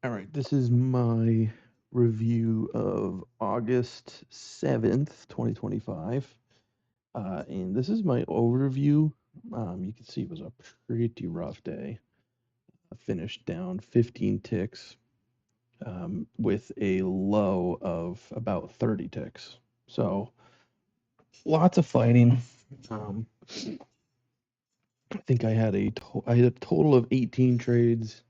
All right, this is my review of August 7th, 2025. And this is my overview. You can see it was a pretty rough day. I finished down 15 ticks with a low of about 30 ticks. So lots of fighting. Um, I think I had a total of 18 trades,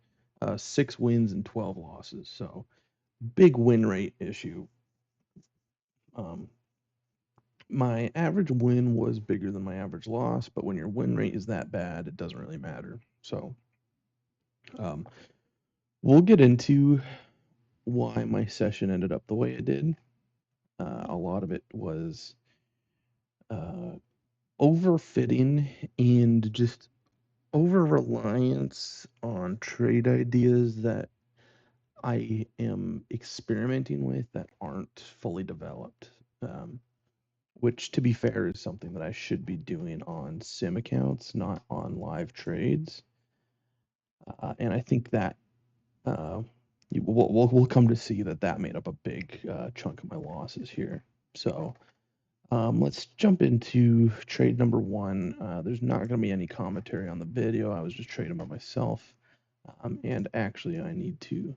6 wins and 12 losses. So big win rate issue. Um, my average win was bigger than my average loss, but when your win rate is that bad, it doesn't really matter. So, um, we'll get into why my session ended up the way it did. A lot of it was uh, overfitting and just over reliance on trade ideas that I am experimenting with that aren't fully developed. Which, to be fair, is something that I should be doing on sim accounts, not on live trades. And I think that uh, we'll come to see that that made up a big chunk of my losses here. So let's jump into trade number one. There's not going to be any commentary on the video. I was just trading by myself. And actually, I need to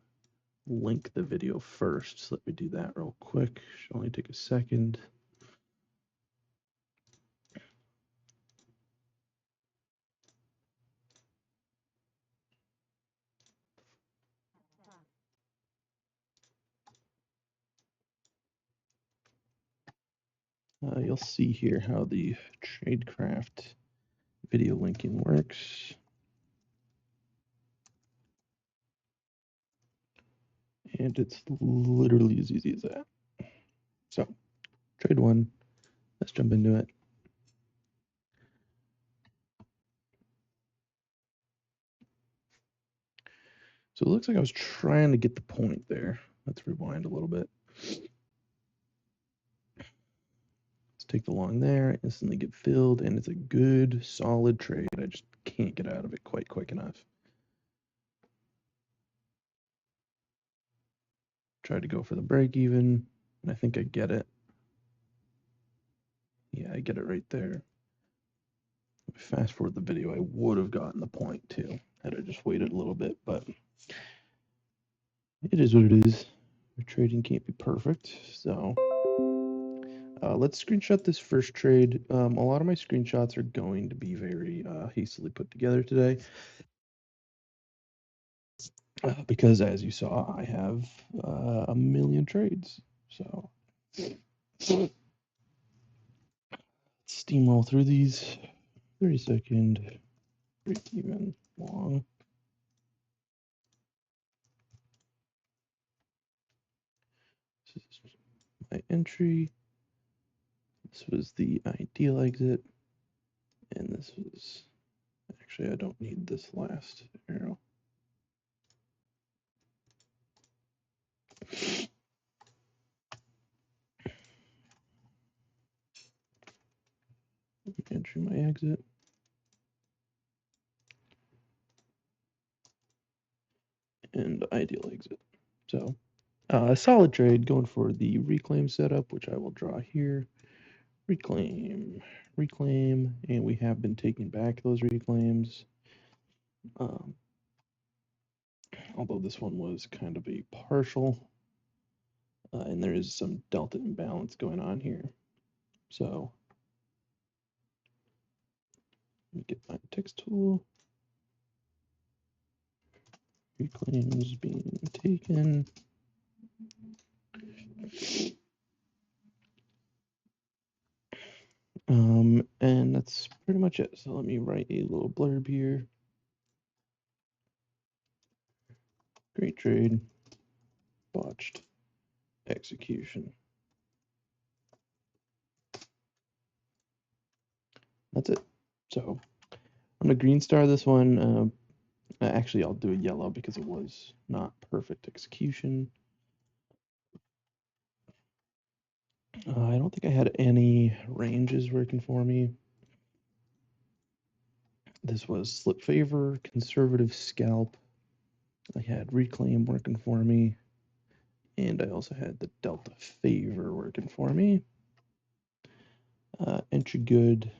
link the video first. So let me do that real quick. Should only take a second. You'll see here how the Tradecraft video linking works. And it's literally as easy as that. So, trade one, let's jump into it. So it looks like I was trying to get the point there. Let's rewind a little bit. Let's take the long there, instantly get filled, and it's a good, solid trade. I just can't get out of it quite quick enough. Tried to go for the break even, and I think I get it. Yeah, I get it right there. Fast forward the video, I would have gotten the point too, had I just waited a little bit, but it is what it is. Trading can't be perfect, so let's screenshot this first trade. A lot of my screenshots are going to be very hastily put together today because, as you saw, I have a million trades. So let's steamroll through these. 30-second, break even, long. This is my entry. This was the ideal exit, and this was actually, I don't need this last arrow. Entry my exit. And ideal exit. So a solid trade going for the reclaim setup, which I will draw here. Reclaim, reclaim, and we have been taking back those reclaims. Although this one was kind of a partial, and there is some delta imbalance going on here. So let me get my text tool. Reclaims being taken. And that's pretty much it. So let me write a little blurb here. Great trade. Botched execution. That's it. So I'm gonna green star this one. Actually, I'll do a yellow because it was not perfect execution. I don't think I had any ranges working for me. This was slip favor, conservative scalp, I had Reclaim working for me, and I also had the Delta Favor working for me. Entry good,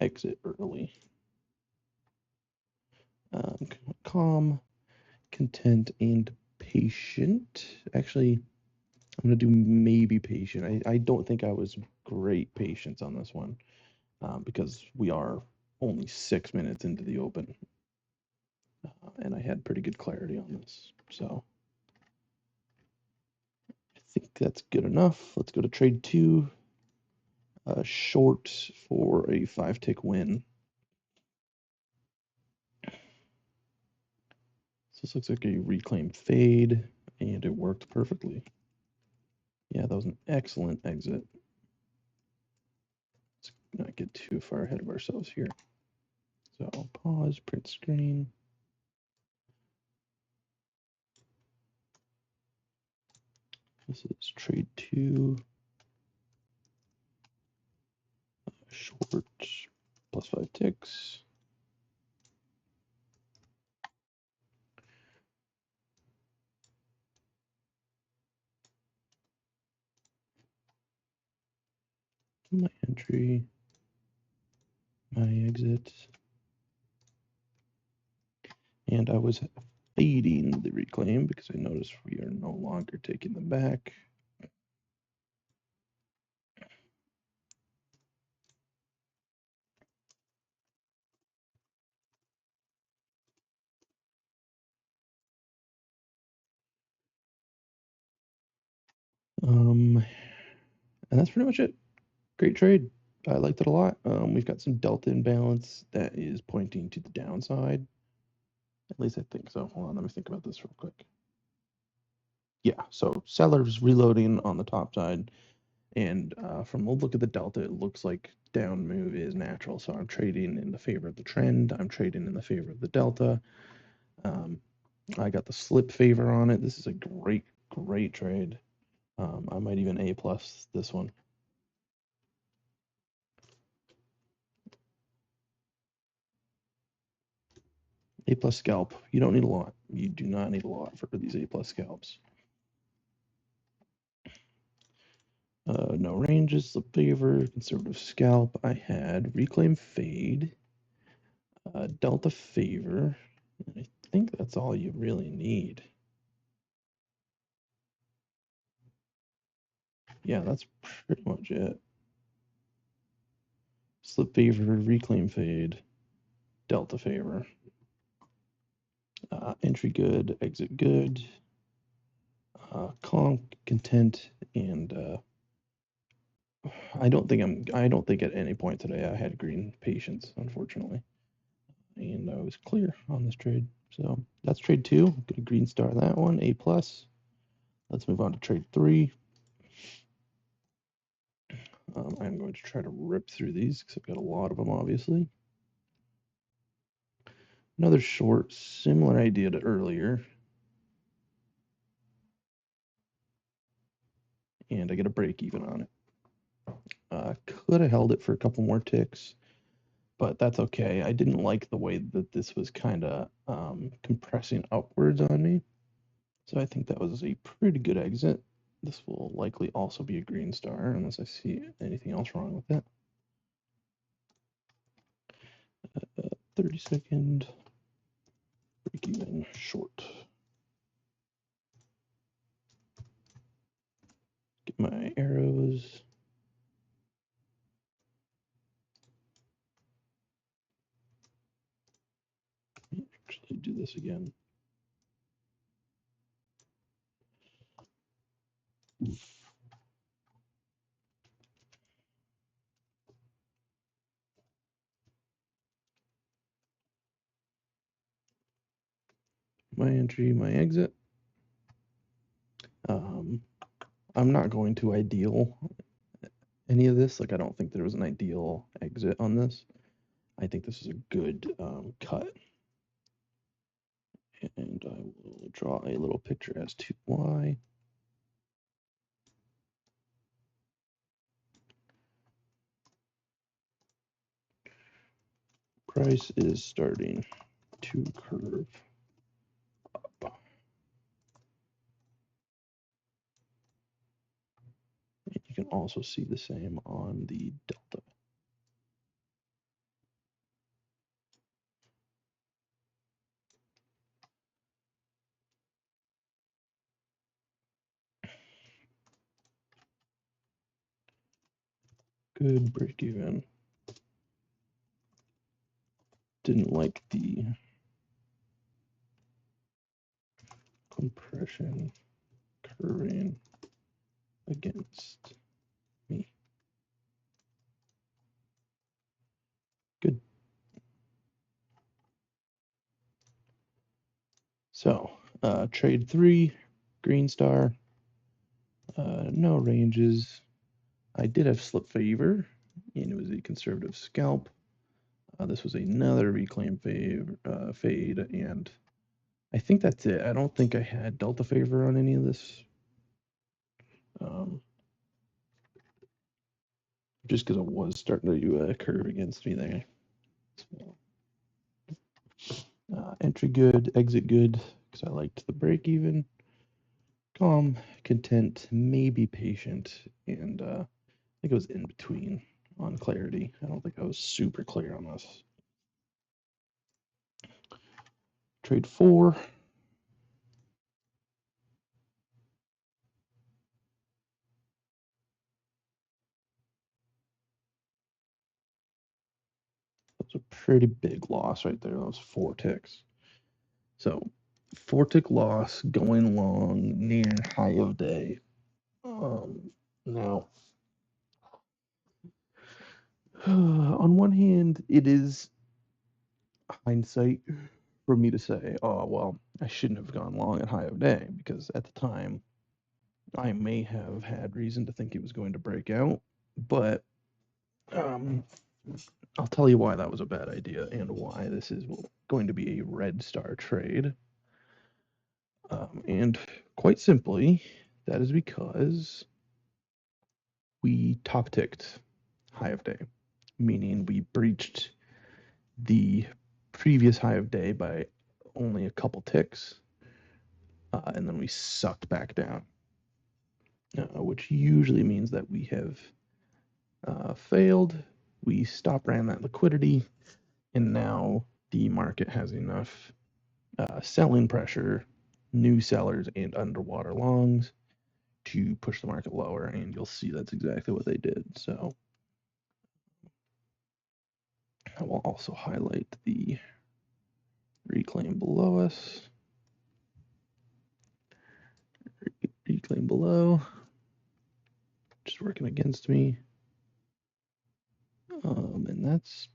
exit early. Calm, content, and patient. Actually, I'm going to do maybe patient. I don't think I was great patience on this one because we are only 6 minutes into the open. And I had pretty good clarity on this. So I think that's good enough. Let's go to trade 2. Short for a 5-tick win. So this looks like a Reclaim fade, and it worked perfectly. Yeah, that was an excellent exit. Let's not get too far ahead of ourselves here. So I'll pause, print screen. This is trade 2. Short plus 5 ticks. My entry, my exit. And I was fading the Reclaim because I noticed we are no longer taking them back. And that's pretty much it. Great trade. I liked it a lot. We've got some delta imbalance that is pointing to the downside. At least I think so. Hold on, let me think about this real quick. Yeah, so sellers reloading on the top side, and from a look at the delta, it looks like down move is natural. So I'm trading in the favor of the trend. I'm trading in the favor of the delta. I got the slip favor on it. This is a great trade. I might even A plus this one. A plus scalp. You don't need a lot. You do not need a lot for these A plus scalps. No ranges, slip favor, conservative scalp. I had reclaim fade, delta favor. I think that's all you really need. Yeah, that's pretty much it. Slip favor, reclaim fade, delta favor. Entry good, exit good. Calm, content, and I don't think at any point today I had green patience, unfortunately. And I was clear on this trade. So that's trade 2. I'm gonna green star that one, A plus. Let's move on to trade 3. I'm going to try to rip through these because I've got a lot of them, obviously. Another short, similar idea to earlier. And I get a break even on it. Could have held it for a couple more ticks, but that's okay. I didn't like the way that this was kind of compressing upwards on me. So I think that was a pretty good exit. This will likely also be a green star unless I see anything else wrong with it. 30-second break even short. Get my arrows. Actually do this again. My entry, my exit. I'm not going to ideal any of this. Like, I don't think there was an ideal exit on this. I think this is a good cut. And I will draw a little picture as to why. Price is starting to curve You can also see the same on the delta. Good break even. Didn't like the compression curving against me. Good. So, trade 3, green star, no ranges. I did have slip favor, and it was a conservative scalp. This was another reclaim fade, and I think that's it. I don't think I had delta favor on any of this. Just because it was starting to do a curve against me there. So, entry good, exit good, because I liked the break even. Calm, content, maybe patient, and I think it was in between on clarity. I don't think I was super clear on this. Trade 4. That's a pretty big loss right there. That was 4 ticks. So 4 tick loss going long near high of day. Now, on one hand, it is hindsight for me to say, oh, well, I shouldn't have gone long at high of day, because at the time I may have had reason to think it was going to break out. But I'll tell you why that was a bad idea and why this is going to be a red star trade. And quite simply, that is because we top ticked high of day, meaning we breached the previous high of day by only a couple ticks, and then we sucked back down, which usually means that we have failed. We stop ran that liquidity, and now the market has enough selling pressure, new sellers, and underwater longs to push the market lower, and you'll see that's exactly what they did. So I will also highlight the reclaim below us. Reclaim below, just working against me. And that's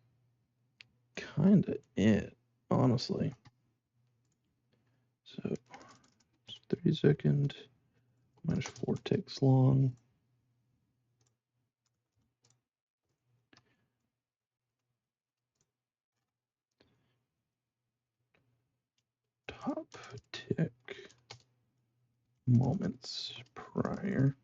kind of it, honestly. So 30-second minus 4 ticks long. Top tick moments prior.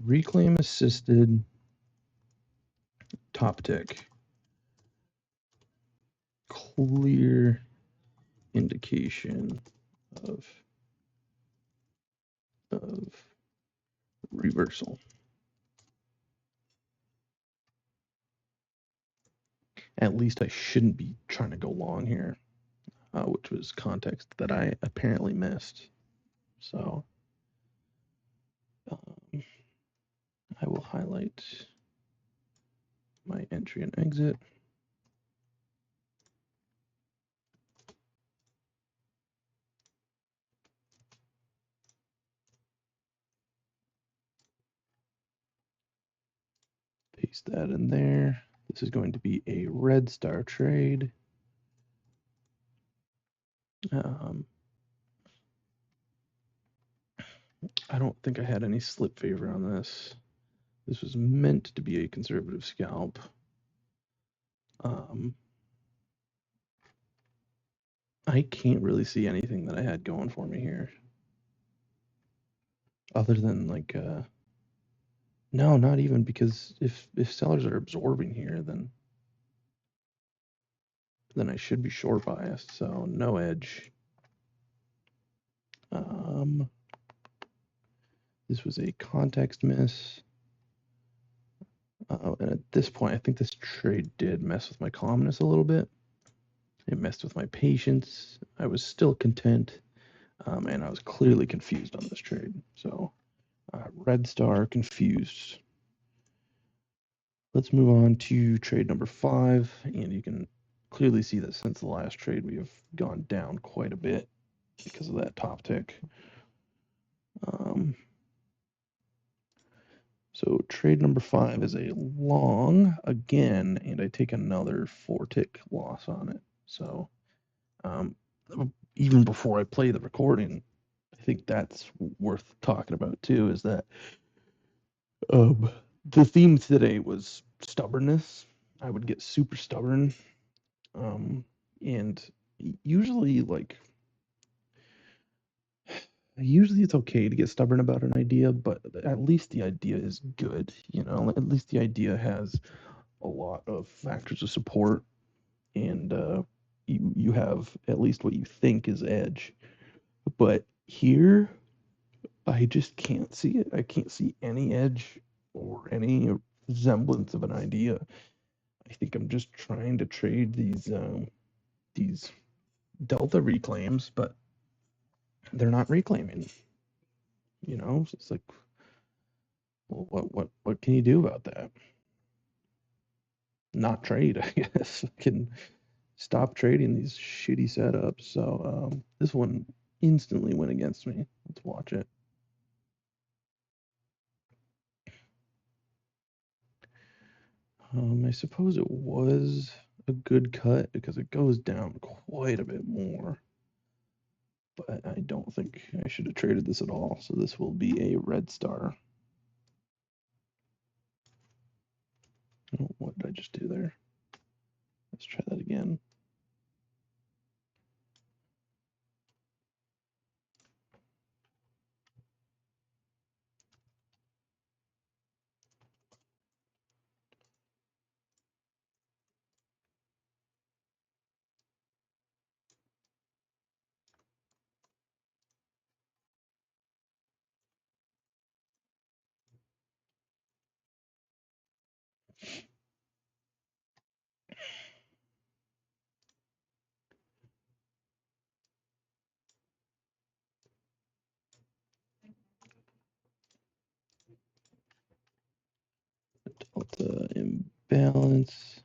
Reclaim assisted top tick. Clear indication of reversal. At least I shouldn't be trying to go long here, which was context that I apparently missed. So I will highlight my entry and exit. Paste that in there. This is going to be a red star trade. I don't think I had any slip favor on this. This was meant to be a conservative scalp. I can't really see anything that I had going for me here. Other than like, no, not even, because if sellers are absorbing here, then then I should be short biased, so no edge. This was a context miss. And at this point, I think this trade did mess with my calmness a little bit. It messed with my patience. I was still content, and I was clearly confused on this trade. So, red star, confused. Let's move on to trade number 5, and you can clearly see that since the last trade, we have gone down quite a bit because of that top tick. So trade number 5 is a long again, and I take another 4-tick loss on it. So even before I play the recording, I think that's worth talking about too, is that the theme today was stubbornness. I would get super stubborn, and usually it's okay to get stubborn about an idea, but at least the idea is good, at least the idea has a lot of factors of support, and you have at least what you think is edge. But here, I just can't see it. I can't see any edge or any semblance of an idea. I think I'm just trying to trade these delta reclaims, but they're not reclaiming. It's like, well, what can you do about that? Not trade, I guess. I can stop trading these shitty setups. So this one instantly went against me. Let's watch it. I suppose it was a good cut because it goes down quite a bit more. But I don't think I should have traded this at all. So this will be a red star. Oh, what did I just do there? Let's try that again. Delta imbalance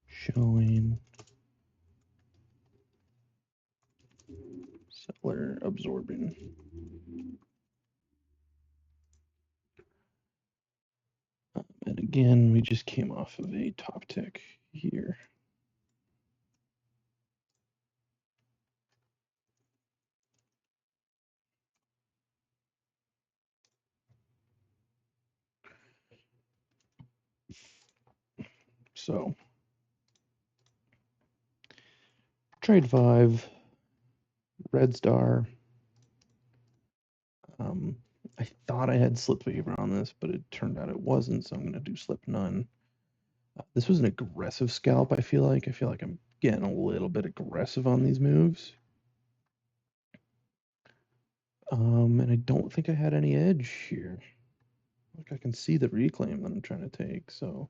showing seller absorbing. And again, we just came off of a top tick here. So, trade 5, red star. I thought I had slip waiver on this, but it turned out it wasn't, so I'm going to do slip none. This was an aggressive scalp, I feel like. I feel like I'm getting a little bit aggressive on these moves. And I don't think I had any edge here. Like, I can see the reclaim that I'm trying to take, so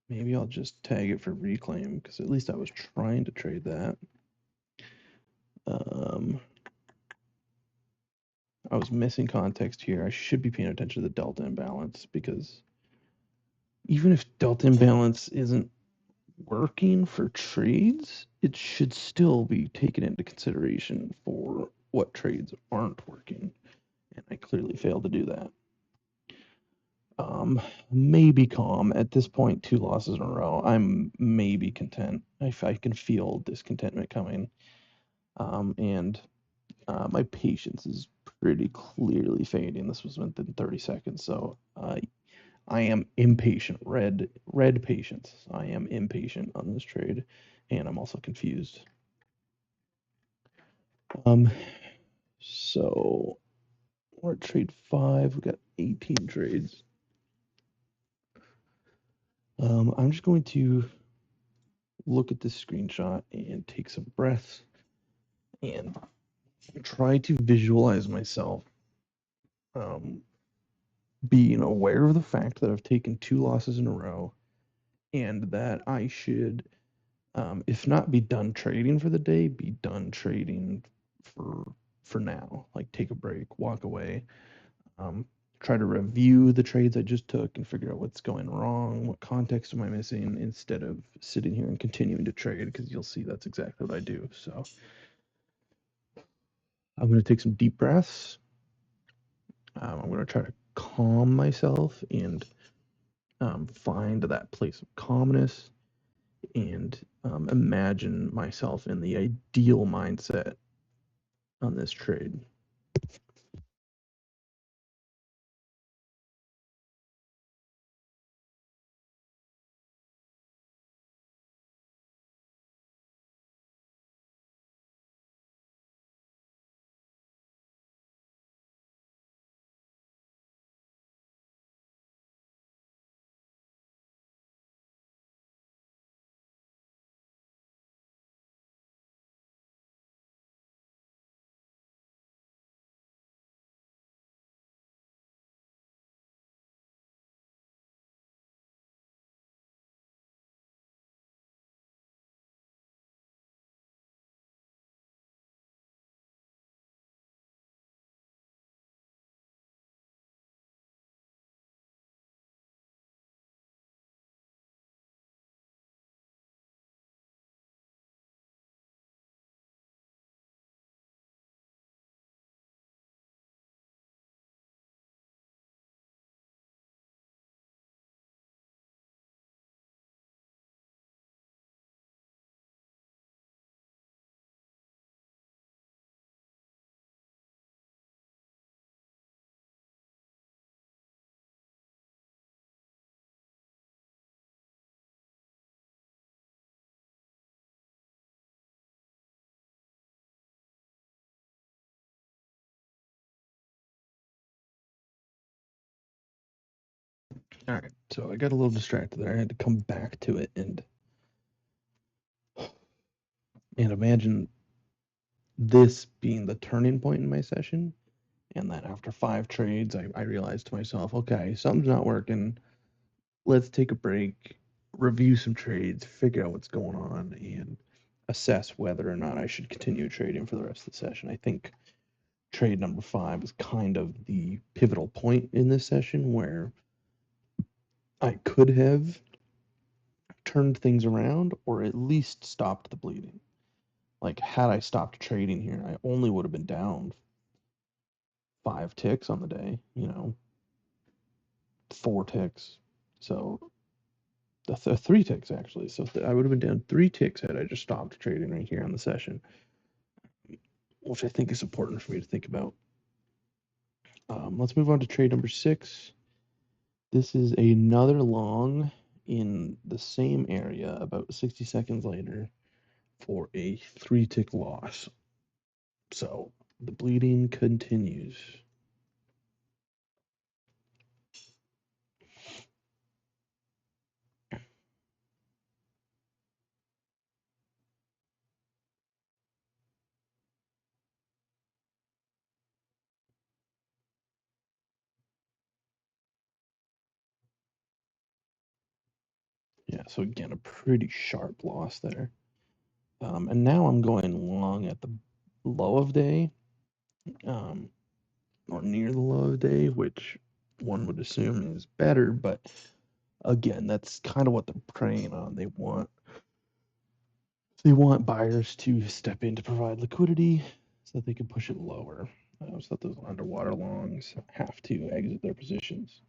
maybe I'll just tag it for reclaim, because at least I was trying to trade that. I was missing context here. I should be paying attention to the delta imbalance, because even if delta imbalance isn't working for trades, it should still be taken into consideration for what trades aren't working. And I clearly failed to do that. Maybe calm. At this point, 2 losses in a row, I'm maybe content. I can feel discontentment coming. And my patience is pretty clearly fading. This was within 30 seconds, so I am impatient. Red patience. I am impatient on this trade, and I'm also confused. So we're at trade 5. We got 18 trades. I'm just going to look at this screenshot and take some breaths and try to visualize myself being aware of the fact that I've taken 2 losses in a row and that I should, if not be done trading for the day, be done trading for now. Like take a break, walk away, um, try to review the trades I just took and figure out what's going wrong, what context am I missing, instead of sitting here and continuing to trade, because you'll see that's exactly what I do. So I'm going to take some deep breaths. I'm going to try to calm myself and find that place of calmness and imagine myself in the ideal mindset on this trade. All right, so I got a little distracted there. I had to come back to it and imagine this being the turning point in my session. And then after 5 trades, I realized to myself, okay, something's not working. Let's take a break, review some trades, figure out what's going on, and assess whether or not I should continue trading for the rest of the session. I think trade number 5 is kind of the pivotal point in this session where I could have turned things around or at least stopped the bleeding. Like, had I stopped trading here, I only would have been down 5 ticks on the day, 4 ticks. So, 3 ticks actually. So, I would have been down 3 ticks had I just stopped trading right here on the session, which I think is important for me to think about. Let's move on to trade number 6. This is another long in the same area about 60 seconds later for a 3-tick loss. So the bleeding continues. Yeah, so again, a pretty sharp loss there. And now I'm going long at the low of day, or near the low of day, which one would assume is better, but again, that's kind of what they're preying on. They want buyers to step in to provide liquidity so that they can push it lower. So that those underwater longs have to exit their positions.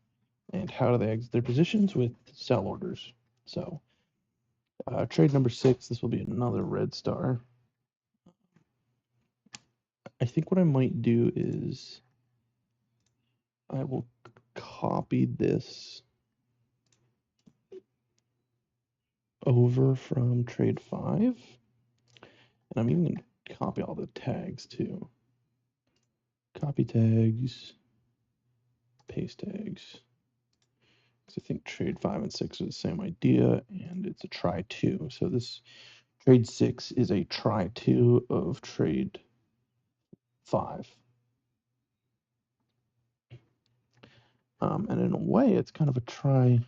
And how do they exit their positions? With sell orders. So trade number 6, this will be another red star. I think what I might do is I will copy this over from trade 5. And I'm even going to copy all the tags too. Copy tags, paste tags. I think trade 5 and 6 are the same idea, and it's a try 2. So this trade 6 is a try 2 of trade 5. And in a way, it's kind of a try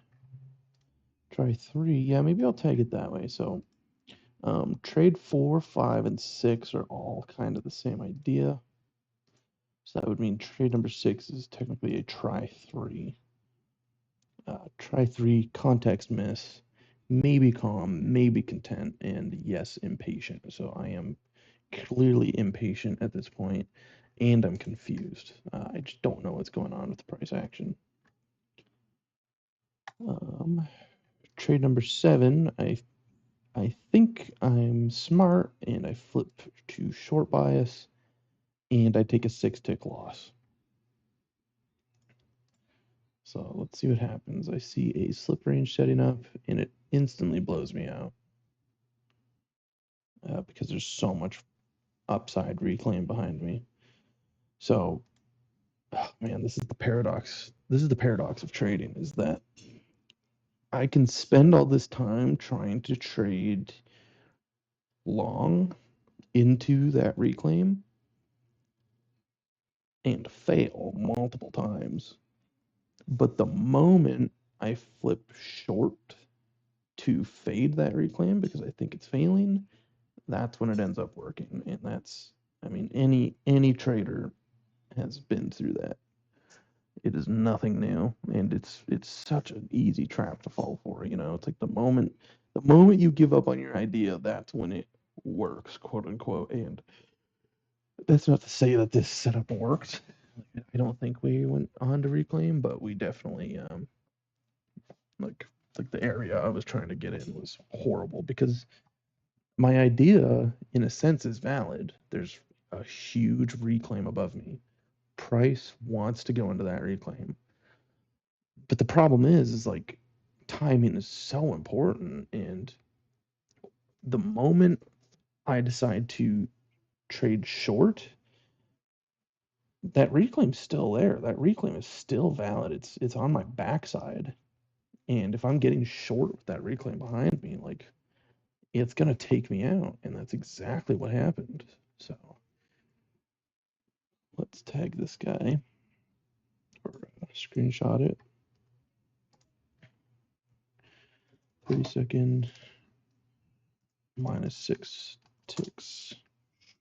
3. Yeah, maybe I'll tag it that way. So trade 4, 5, and 6 are all kind of the same idea. So that would mean trade number 6 is technically a try 3. Try 3, context miss, maybe calm, maybe content, and yes, impatient. So I am clearly impatient at this point, and I'm confused. I just don't know what's going on with the price action. Trade number 7, I think I'm smart, and I flip to short bias, and I take a 6-tick loss. So let's see what happens. I see a slip range setting up, and it instantly blows me out because there's so much upside reclaim behind me. So, oh man, this is the paradox. This is the paradox of trading, is that I can spend all this time trying to trade long into that reclaim and fail multiple times. But the moment I flip short to fade that reclaim because I think it's failing, that's when it ends up working. And that's, I mean, any trader has been through that. It is nothing new, and it's such an easy trap to fall for. You know, it's like the moment you give up on your idea, that's when it works, quote unquote. And that's not to say that this setup worked. I don't think we went on to reclaim, but we definitely like the area I was trying to get in was horrible because my idea, in a sense, is valid. There's a huge reclaim above me. Price wants to go into that reclaim. But the problem is like timing is so important. And the moment I decide to trade short, that reclaim's still there. That reclaim is still valid. It's on my backside. And if I'm getting short with that reclaim behind me, like it's gonna take me out. And that's exactly what happened. So let's tag this guy or screenshot it. 30-second -6 ticks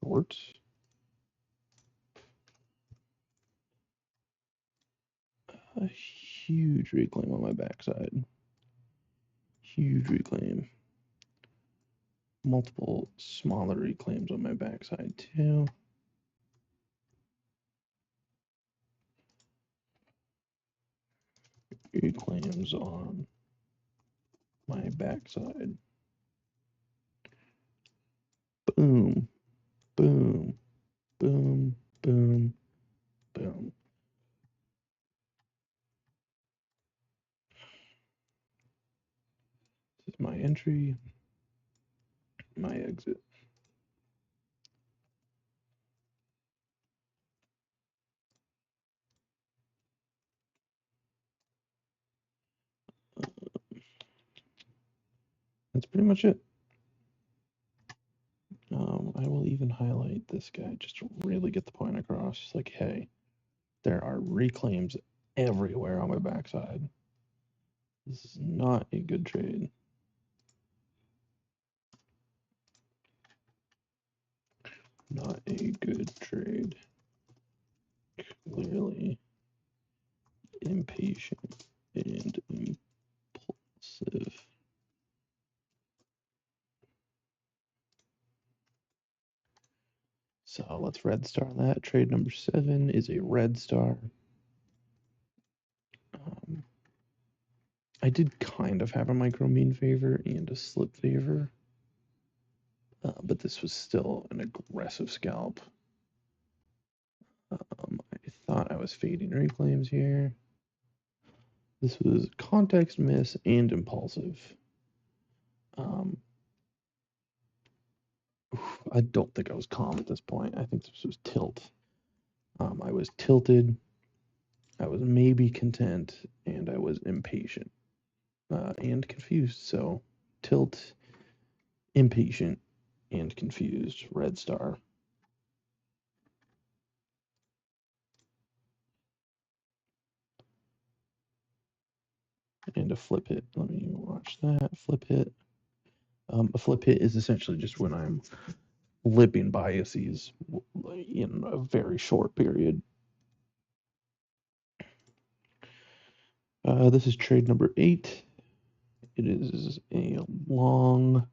short. A huge reclaim on my backside. Huge reclaim. Multiple smaller reclaims on my backside too. Reclaims on my backside. Boom, boom, boom, boom, boom. This is my entry, my exit. That's pretty much it. I will even highlight this guy just to really get the point across. Like, hey, there are reclaims everywhere on my backside. This is not a good trade. Not a good trade. Clearly impatient and impulsive. So let's red star that. Trade number 7 is a red star. I did kind of have a micro mean favor and a slip favor, but this was still an aggressive scalp. I thought I was fading reclaims here. This was context miss and impulsive. I don't think I was calm at this point. I think this was tilt. I was tilted. I was maybe content, and I was impatient and confused. So tilt, impatient, and confused. Red star. And a flip hit. Let me watch that. Flip hit. A flip hit is essentially just when I'm lipping biases in a very short period. This is trade number 8. It is a long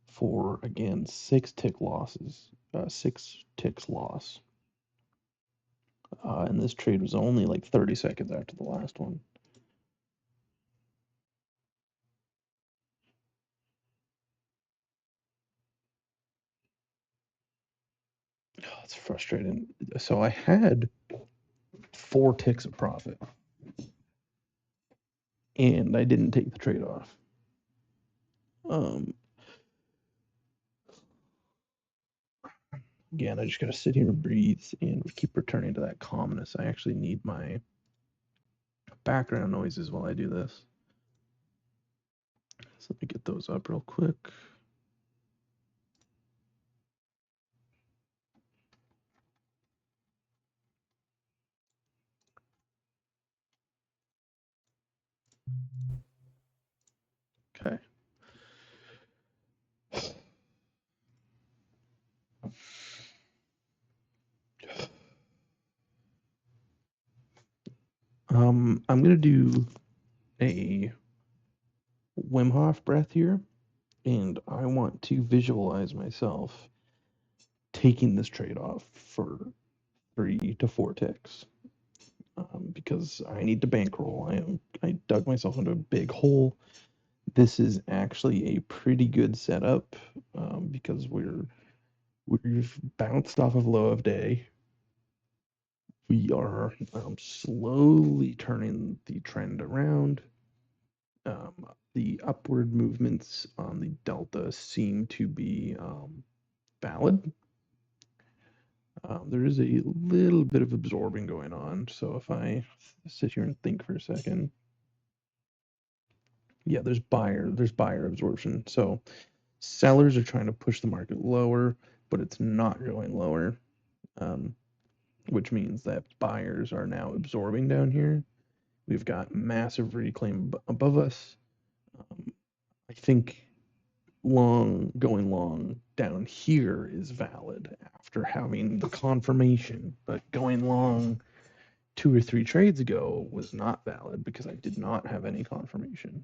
for, again, 6 tick losses. 6 ticks loss. And this trade was only like 30 seconds after the last one. Oh, it's frustrating. So I had 4 ticks of profit, and I didn't take the trade off. Again, I just gotta sit here and breathe and keep returning to that calmness. I actually need my background noises while I do this. So let me get those up real quick. Okay. I'm gonna do a Wim Hof breath here, and I want to visualize myself taking this trade off for 3 to 4 ticks, because I need to bankroll. I dug myself into a big hole. This is actually a pretty good setup, because we've bounced off of low of day. We are slowly turning the trend around. The upward movements on the delta seem to be valid. There is a little bit of absorbing going on. So if I sit here and think for a second, yeah, there's buyer absorption. So sellers are trying to push the market lower, but it's not going lower, which means that buyers are now absorbing down here. We've got massive reclaim above us. I think going long down here is valid after having the confirmation, but going long 2 or 3 trades ago was not valid because I did not have any confirmation.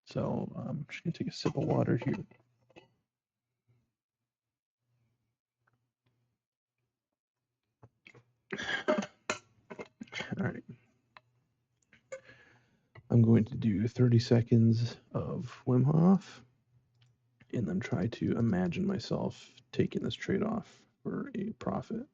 So I'm just gonna take a sip of water here. All right. I'm going to do 30 seconds of Wim Hof and then try to imagine myself taking this trade off for a profit.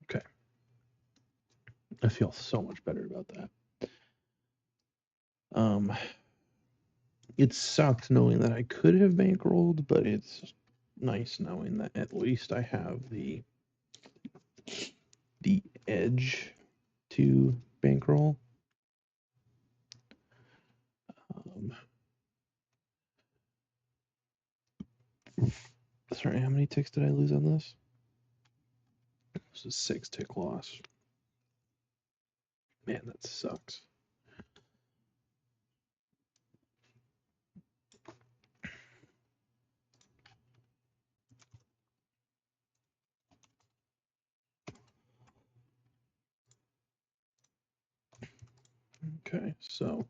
Okay. I feel so much better about that. It sucked knowing that I could have bankrolled, but it's nice knowing that at least I have the edge to bankroll. Sorry, how many ticks did I lose on this? This is 6 tick loss. Man, that sucks. Okay, so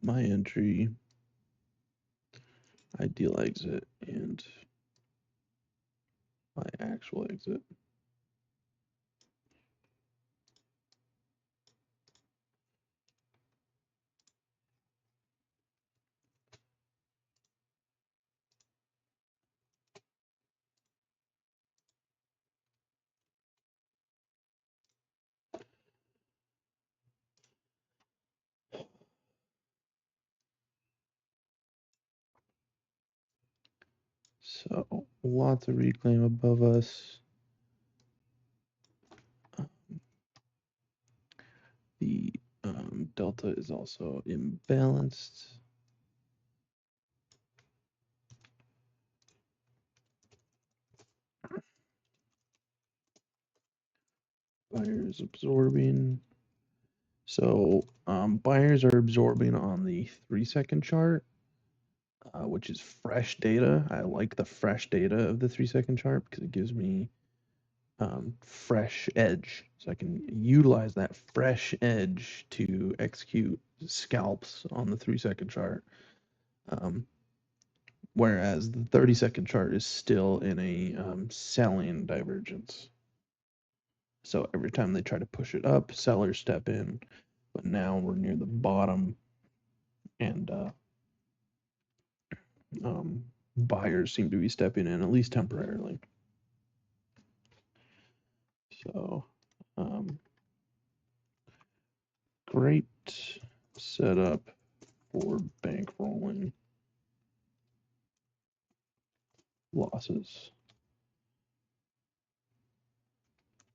my entry, ideal exit, and my actual exit. So lots of reclaim above us. The delta is also imbalanced. Buyers absorbing. So buyers are absorbing on the 3-second chart, which is fresh data. I like the fresh data of the 3-second chart because it gives me fresh edge. So I can utilize that fresh edge to execute scalps on the 3-second chart. Whereas the 30-second chart is still in a selling divergence. So every time they try to push it up, sellers step in. But now we're near the bottom, and buyers seem to be stepping in, at least temporarily. So, great setup for bankrolling losses.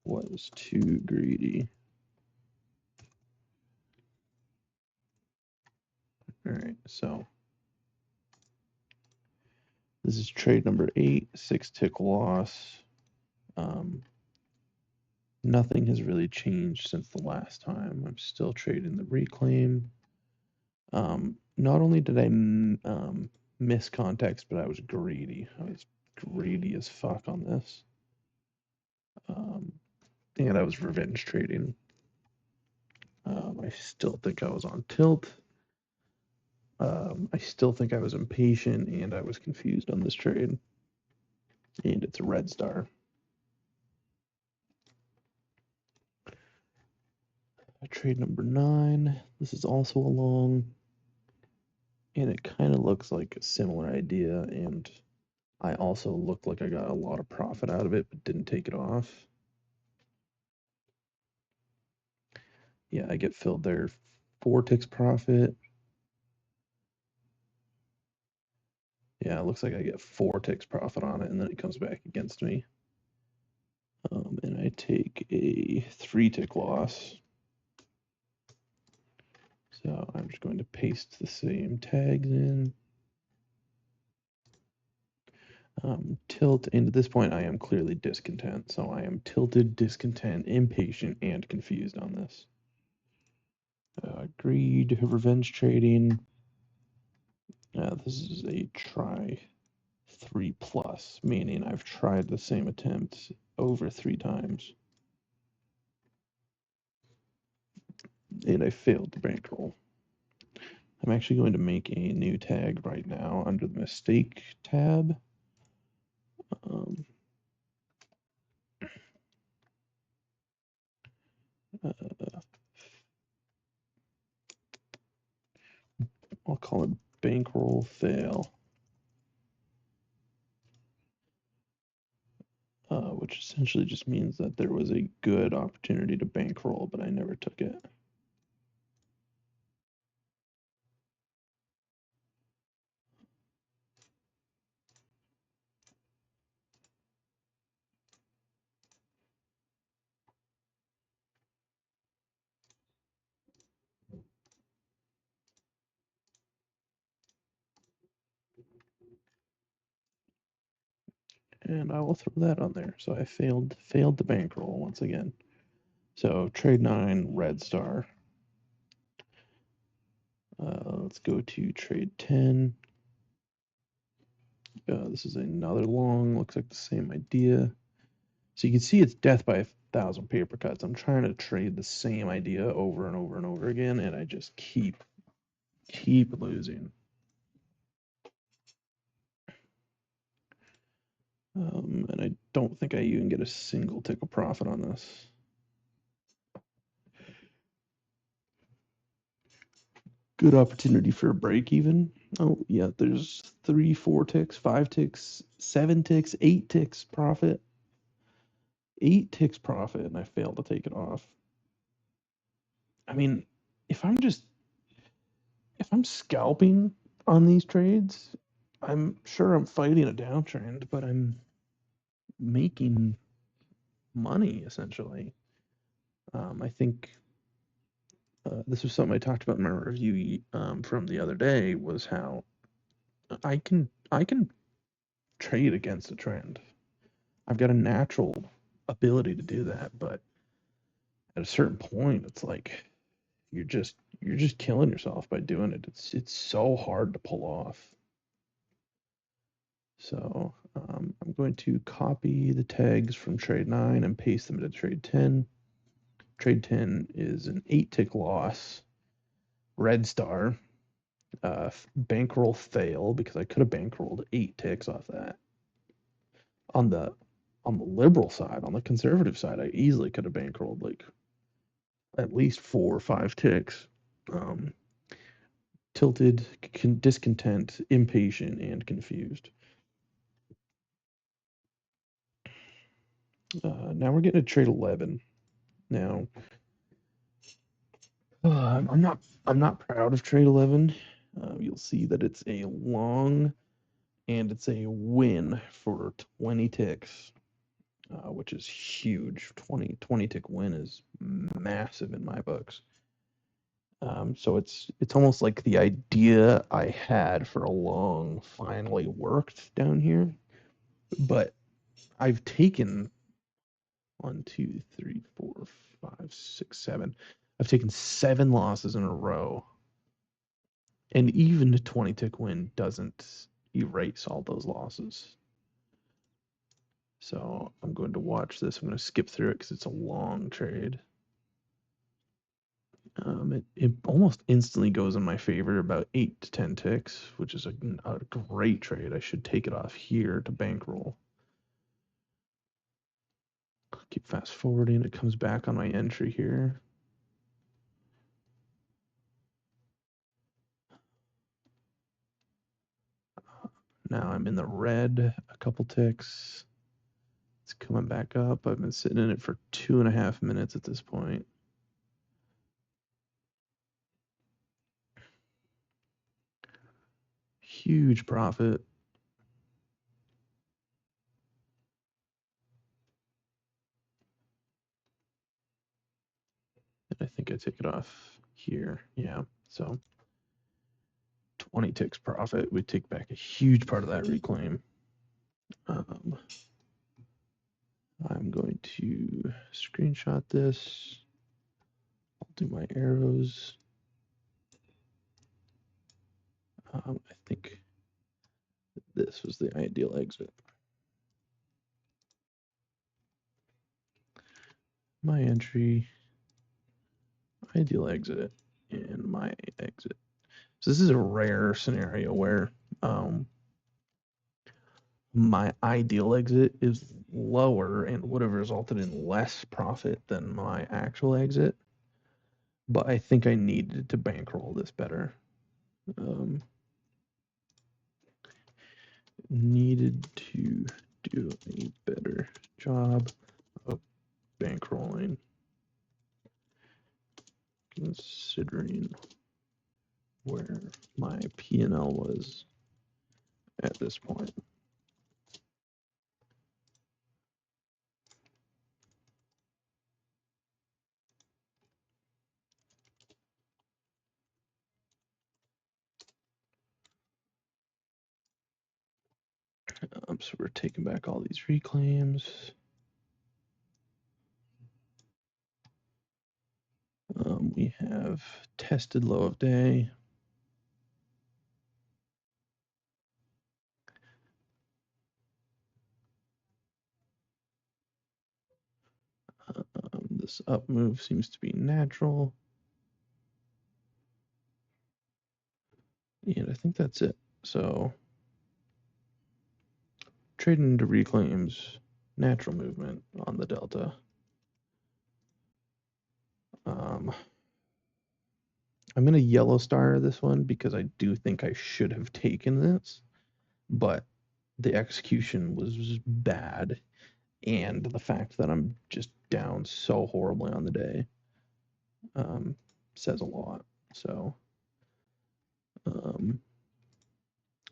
Was too greedy. All right, so this is trade number 8, 6 tick loss. Nothing has really changed since the last time. I'm still trading the reclaim. Not only did I miss context, but I was greedy. I was greedy as fuck on this. And I was revenge trading. I still think I was on tilt. I still think I was impatient and I was confused on this trade. And it's a red star. Trade number 9. This is also a long. And it kind of looks like a similar idea. And I also looked like I got a lot of profit out of it, but didn't take it off. Yeah, I get filled there. 4 ticks profit. Yeah, it looks like I get 4 ticks profit on it, and then it comes back against me. And I take a 3 tick loss. So I'm just going to paste the same tags in. Tilt, and at this point I am clearly discontent. So I am tilted, discontent, impatient, and confused on this. Greed, revenge trading. This is a try 3+, meaning I've tried the same attempt over 3 times. And I failed to bankroll. I'm actually going to make a new tag right now under the mistake tab. I'll call it bankroll fail. which essentially just means that there was a good opportunity to bankroll, but I never took it. And I will throw that on there. So I failed the bankroll once again. So trade 9, red star. Let's go to trade 10. This is another long, looks like the same idea. So you can see it's death by 1,000 paper cuts. I'm trying to trade the same idea over and over and over again, and I just keep losing. And I don't think I even get a single tick of profit on this. Good opportunity for a break even. Oh, yeah, there's 3, 4 ticks, 5 ticks, 7 ticks, 8 ticks profit. 8 ticks profit, and I failed to take it off. I mean, if I'm scalping on these trades, I'm sure I'm fighting a downtrend, but I'm making money essentially. I think this was something I talked about in my review from the other day, was how I can trade against a trend. I've got a natural ability to do that, but at a certain point, it's like you're just killing yourself by doing it. It's so hard to pull off. So I'm going to copy the tags from trade 9 and paste them into trade 10. Trade 10 is an 8 tick loss. Red star. Bankroll fail because I could have bankrolled 8 ticks off that. On the liberal side, on the conservative side, I easily could have bankrolled like at least 4 or 5 ticks. Tilted, discontent, impatient, and confused. Now we're getting to trade 11. Now, I'm not proud of trade 11. You'll see that it's a long and it's a win for 20 ticks, which is huge. 20 tick win is massive in my books. So it's almost like the idea I had for a long finally worked down here, but I've taken 1, 2, 3, 4, 5, 6, 7. I've taken 7 losses in a row, and even a 20 tick win doesn't erase all those losses. So I'm going to watch this. I'm going to skip through it because it's a long trade. It almost instantly goes in my favor, about 8 to 10 ticks, which is a great trade. I should take it off here to bankroll. Keep fast forwarding. It comes back on my entry here. Now I'm in the red a couple ticks. It's coming back up. I've been sitting in it for 2.5 minutes at this point. Huge profit. And I think I take it off here. Yeah. So 20 ticks profit. We take back a huge part of that reclaim. I'm going to screenshot this. I'll do my arrows. I think this was the ideal exit. My entry, ideal exit, and my exit. So this is a rare scenario where my ideal exit is lower and would have resulted in less profit than my actual exit. But I think I needed to bankroll this better. Needed to do a better job of bankrolling, considering where my P&L was at this point. So we're taking back all these reclaims. We have tested low of day. This up move seems to be natural. And I think that's it. So trading into reclaims, natural movement on the delta. I'm going to yellow star this one because I do think I should have taken this, but the execution was bad. And the fact that I'm just down so horribly on the day says a lot. So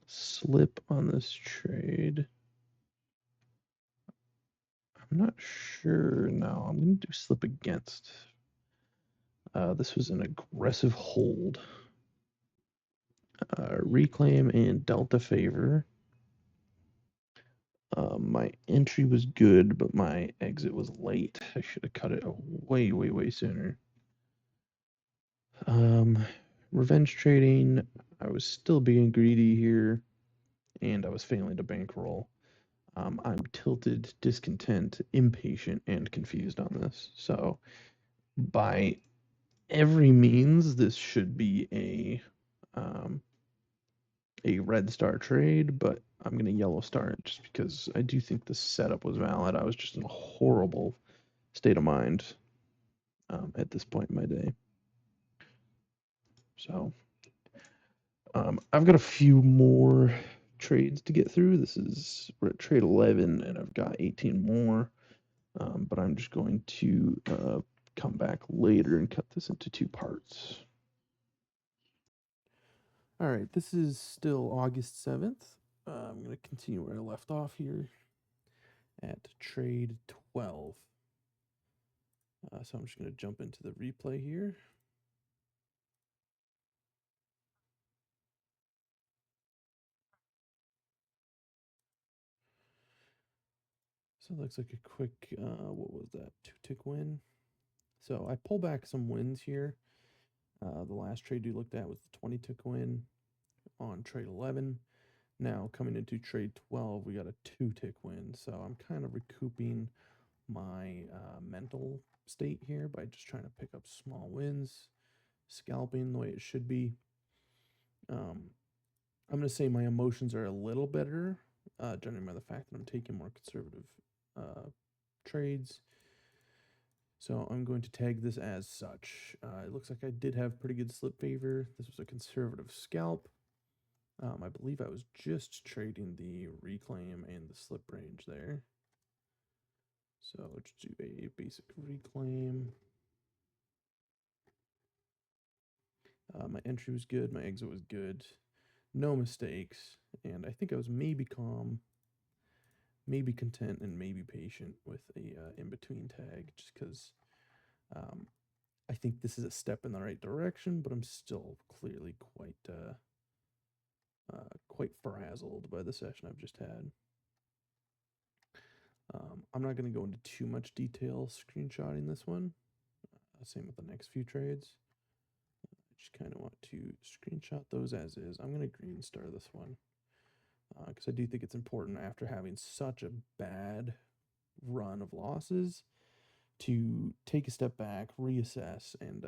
slip on this trade. I'm not sure. No, I'm going to do slip against. This was an aggressive hold. Reclaim and delta favor. My entry was good, but my exit was late. I should have cut it way, way, way sooner. Revenge trading. I was still being greedy here, and I was failing to bankroll. I'm tilted, discontent, impatient, and confused on this. So, by every means, this should be a red star trade, but I'm going to yellow star it just because I do think the setup was valid. I was just in a horrible state of mind at this point in my day. So I've got a few more trades to get through. We're at trade 11 and I've got 18 more, but I'm just going to come back later and cut this into 2 parts. All right, this is still August 7th. I'm going to continue where I left off here at trade 12. So I'm just going to jump into the replay here. So it looks like a quick, what was that, 2-tick win. So I pull back some wins here. The last trade you looked at was the 20-tick win on trade 11. Now coming into trade 12, we got a 2-tick win. So I'm kind of recouping my mental state here by just trying to pick up small wins, scalping the way it should be. I'm going to say my emotions are a little better, judging by the fact that I'm taking more conservative trades. So I'm going to tag this as such. It looks like I did have pretty good slip favor. This was a conservative scalp. I believe I was just trading the reclaim and the slip range there. So let's do a basic reclaim. My entry was good. My exit was good. No mistakes. And I think I was maybe calm, maybe content, and maybe patient with a in-between tag, just because I think this is a step in the right direction, but I'm still clearly quite frazzled by the session I've just had. I'm not going to go into too much detail screenshotting this one. Same with the next few trades. I just kind of want to screenshot those as is. I'm going to green star this one because I do think it's important after having such a bad run of losses to take a step back, reassess, and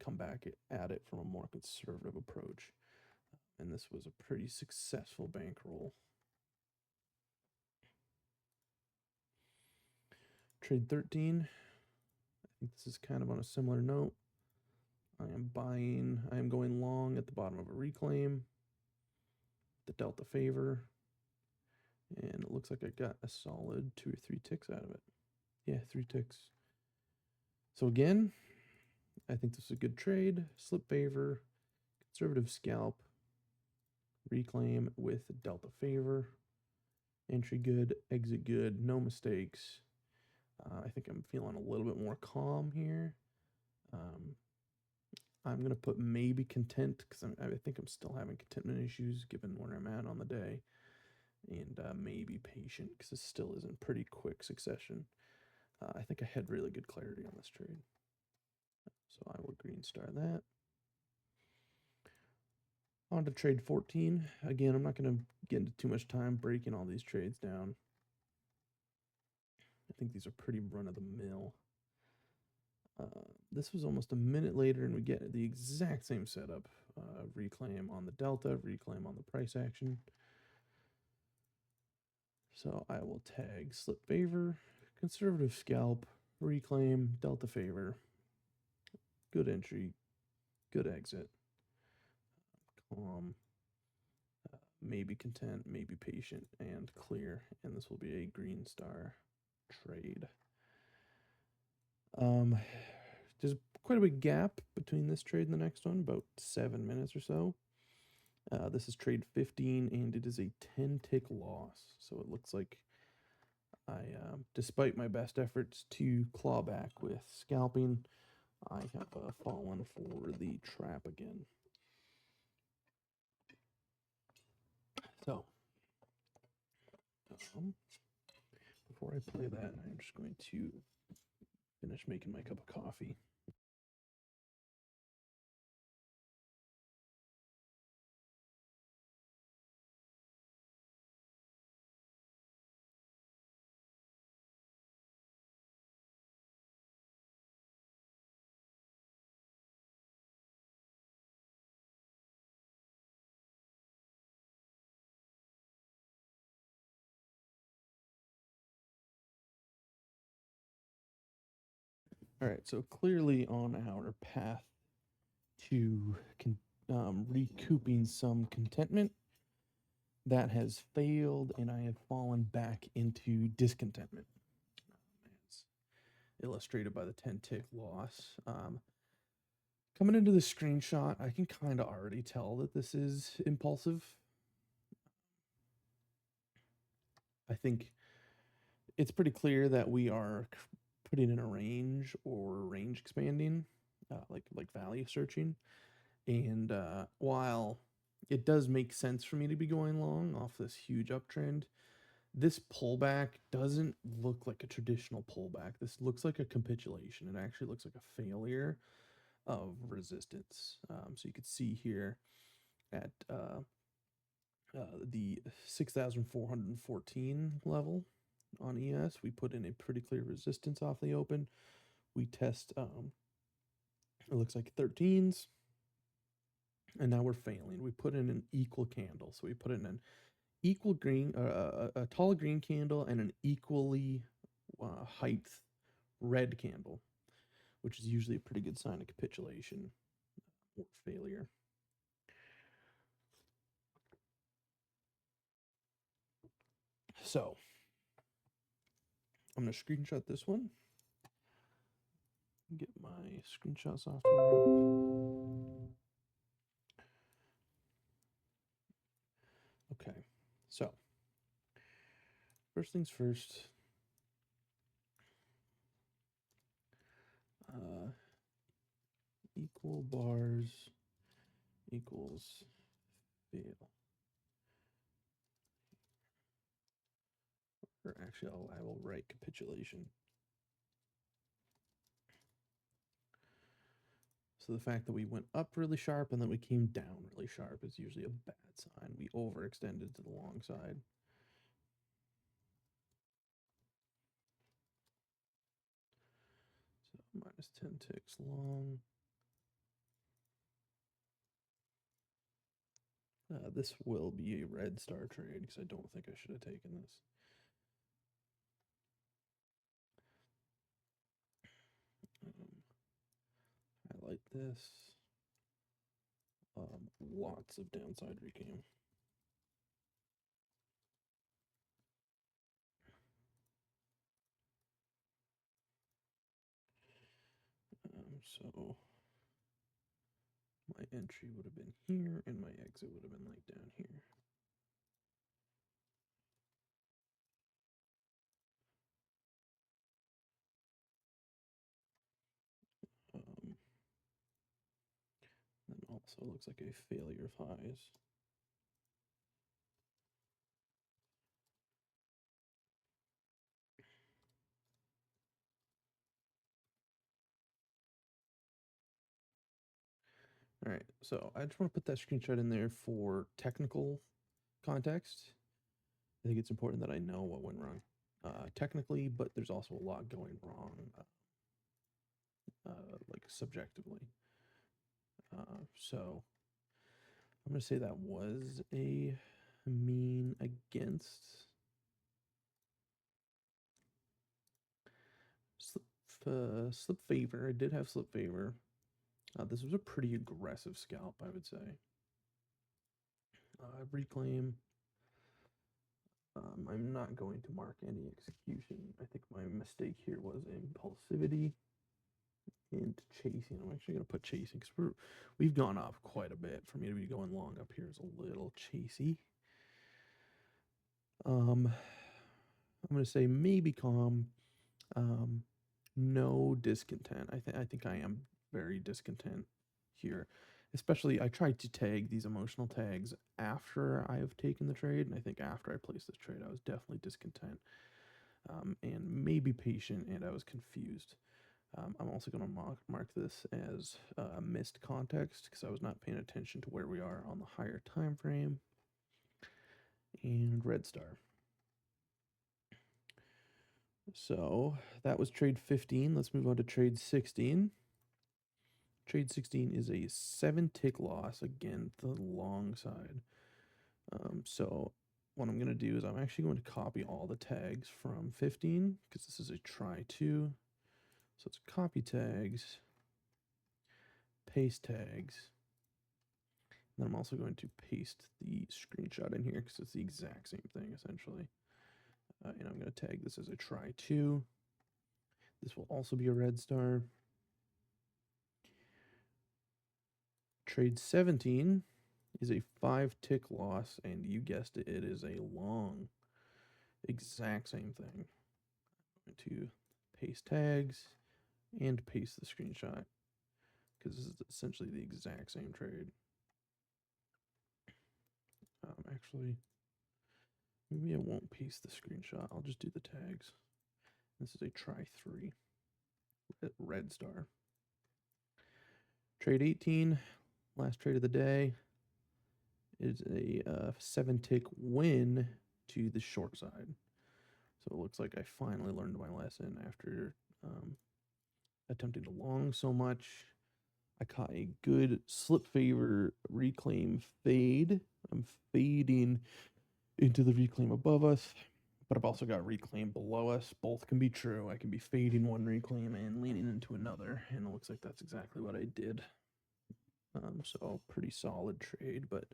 come back at it from a more conservative approach. And this was a pretty successful bankroll. Trade 13. I think this is kind of on a similar note. I am going long at the bottom of a reclaim, the delta favor. And it looks like I got a solid 2 or 3 ticks out of it. Yeah, 3 ticks. So again, I think this is a good trade. Slip favor, conservative scalp, reclaim with delta favor, entry good, exit good, no mistakes. I think I'm feeling a little bit more calm here. I'm going to put maybe content because I think I'm still having contentment issues given where I'm at on the day. And maybe patient because this still is in pretty quick succession. I think I had really good clarity on this trade. So I will green star that. On to trade 14. Again, I'm not going to get into too much time breaking all these trades down. I think these are pretty run-of-the-mill. This was almost a minute later, and we get the exact same setup. Reclaim on the delta, reclaim on the price action. So I will tag slip favor, conservative scalp, reclaim, delta favor, good entry, good exit, calm, maybe content, maybe patient, and clear. And this will be a green star trade. There's quite a big gap between this trade and the next one, about 7 minutes or so. This is trade 15, and it is a 10-tick loss. So it looks like I, despite my best efforts to claw back with scalping, I have fallen for the trap again. So, before I play that, I'm just going to finish making my cup of coffee. All right, so clearly on our path to recouping some contentment, that has failed, and I have fallen back into discontentment, as illustrated by the 10-tick loss. Coming into the screenshot, I can kind of already tell that this is impulsive. I think it's pretty clear that we are putting in a range or range expanding, like value searching. And while it does make sense for me to be going long off this huge uptrend, this pullback doesn't look like a traditional pullback. This looks like a capitulation. It actually looks like a failure of resistance. So you could see here at the 6,414 level on ES, we put in a pretty clear resistance off the open. We test, it looks like 13s, and now we're failing. We put in an equal candle. So we put in an equal green, a tall green candle and an equally height red candle, which is usually a pretty good sign of capitulation or failure. So I'm going to screenshot this one. Get my screenshot software up. Okay, so first things first. Equal bars equals fail. Or actually, I will write capitulation. So the fact that we went up really sharp and then we came down really sharp is usually a bad sign. We overextended to the long side. So minus 10 ticks long. This will be a red star trade because I don't think I should have taken this. Highlight this. Lots of downside recam. So my entry would have been here, and my exit would have been like down here. Then also looks like a failure of highs. All right, so I just want to put that screenshot in there for technical context. I think it's important that I know what went wrong technically, but there's also a lot going wrong like subjectively. So I'm going to say that was a mean against slip favor. I did have slip favor. This was a pretty aggressive scalp, I would say. Reclaim. I'm not going to mark any execution. I think my mistake here was impulsivity and chasing. I'm actually going to put chasing because we've gone up quite a bit. For me to be going long up here is a little chasey. I'm going to say maybe calm. No discontent. I think I am very discontent here. Especially, I tried to tag these emotional tags after I have taken the trade, and I think after I placed this trade, I was definitely discontent and maybe patient, and I was confused. I'm also going to mark this as missed context because I was not paying attention to where we are on the higher time frame. And red star. So that was trade 15. Let's move on to trade 16. Trade 16 is a 7-tick loss, again, the long side. So what I'm going to do is I'm actually going to copy all the tags from 15 because this is a try to. So it's copy tags, paste tags. And then I'm also going to paste the screenshot in here because it's the exact same thing essentially. And I'm going to tag this as a try to. This will also be a red star. Trade 17 is a 5-tick loss, and you guessed it, it is a long. Exact same thing. I'm going to paste tags and paste the screenshot because this is essentially the exact same trade. Actually, maybe I won't paste the screenshot. I'll just do the tags. This is a try 3. Red star. Trade 18, last trade of the day, is a 7-tick win to the short side. So it looks like I finally learned my lesson after attempting to long so much. I caught a good slip favor reclaim fade. I'm fading into the reclaim above us, but I've also got reclaim below us. Both can be true. I can be fading one reclaim and leaning into another, and it looks like that's exactly what I did. So pretty solid trade, but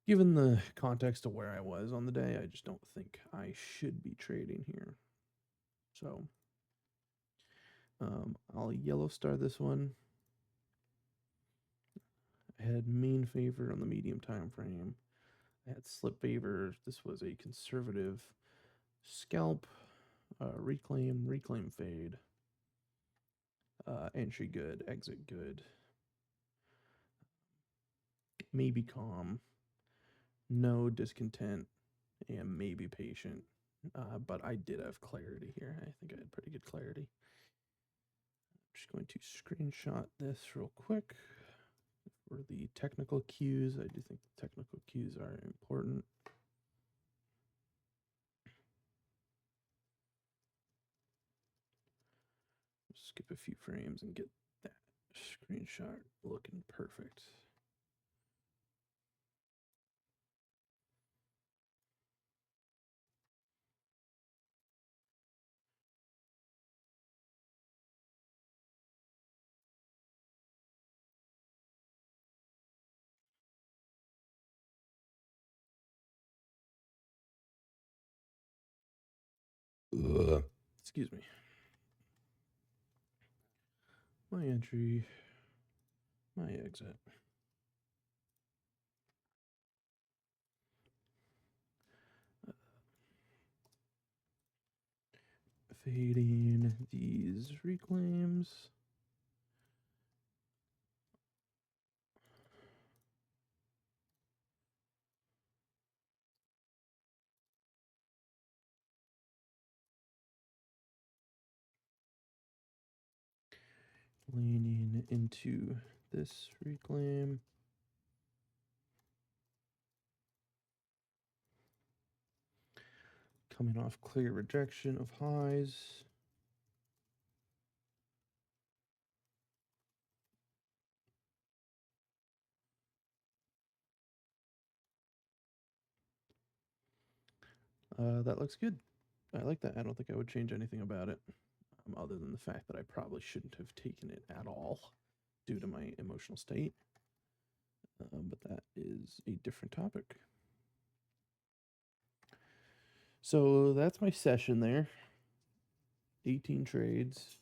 given the context of where I was on the day, I just don't think I should be trading here. So I'll yellow star this one. I had mean favor on the medium time frame. I had slip favor. This was a conservative scalp, reclaim fade, entry good, exit good, maybe calm, no discontent, and maybe patient. But I did have clarity here. I think I had pretty good clarity. I'm just going to screenshot this real quick for the technical cues. I do think the technical cues are important. Skip a few frames and get that screenshot looking perfect. Excuse me. my entry, my exit. Fading these reclaims. Leaning into this reclaim. Coming off clear rejection of highs. That looks good. I like that. I don't think I would change anything about it, other than the fact that I probably shouldn't have taken it at all due to my emotional state. But that is a different topic. So that's my session there. 18 trades.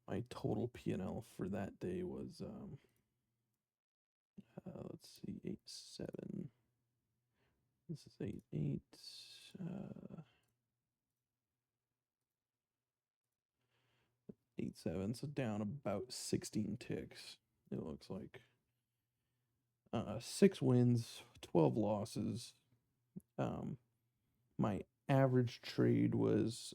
My total P&L for that day was, let's see, 8-7. This is 8-8. 8-7, so down about 16 ticks, it looks like. 6 wins, 12 losses. My average trade was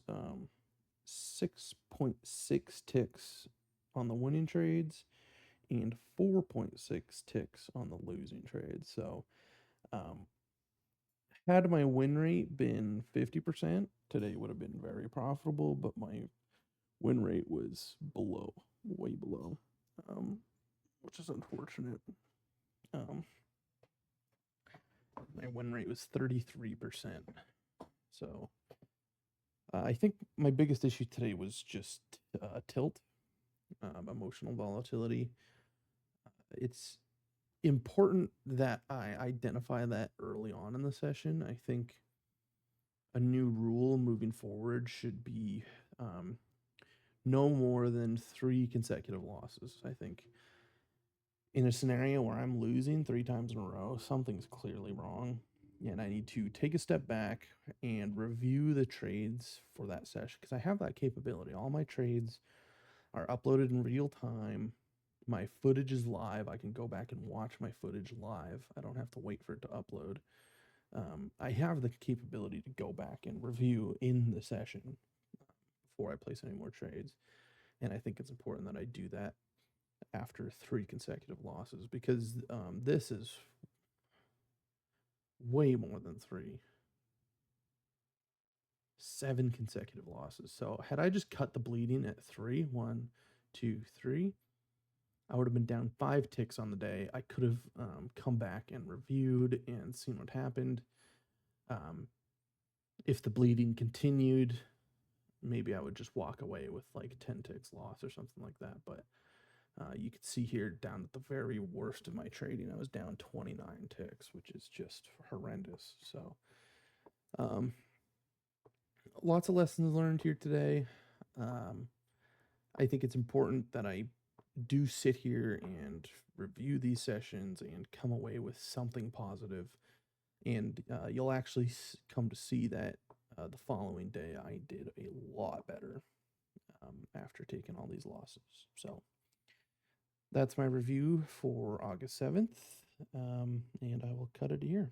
6.6 ticks on the winning trades and 4.6 ticks on the losing trades. So, had my win rate been 50%, today would have been very profitable, but my win rate was below, way below, which is unfortunate. My win rate was 33%. So I think my biggest issue today was just tilt, emotional volatility. It's important that I identify that early on in the session. I think a new rule moving forward should be no more than 3 consecutive losses. I think in a scenario where I'm losing 3 times in a row, something's clearly wrong. And I need to take a step back and review the trades for that session because I have that capability. All my trades are uploaded in real time. My footage is live. I can go back and watch my footage live. I don't have to wait for it to upload. I have the capability to go back and review in the session before I place any more trades. And I think it's important that I do that after 3 consecutive losses because this is way more than 3. 7 consecutive losses. So had I just cut the bleeding at 3, 1, 2, 3, I would have been down 5 ticks on the day. I could have come back and reviewed and seen what happened. If the bleeding continued, maybe I would just walk away with like 10 ticks loss or something like that. But you can see here down at the very worst of my trading, I was down 29 ticks, which is just horrendous. So lots of lessons learned here today. I think it's important that I do sit here and review these sessions and come away with something positive. And you'll actually come to see that the following day I did a lot better after taking all these losses. So that's my review for August 7th, and I will cut it here.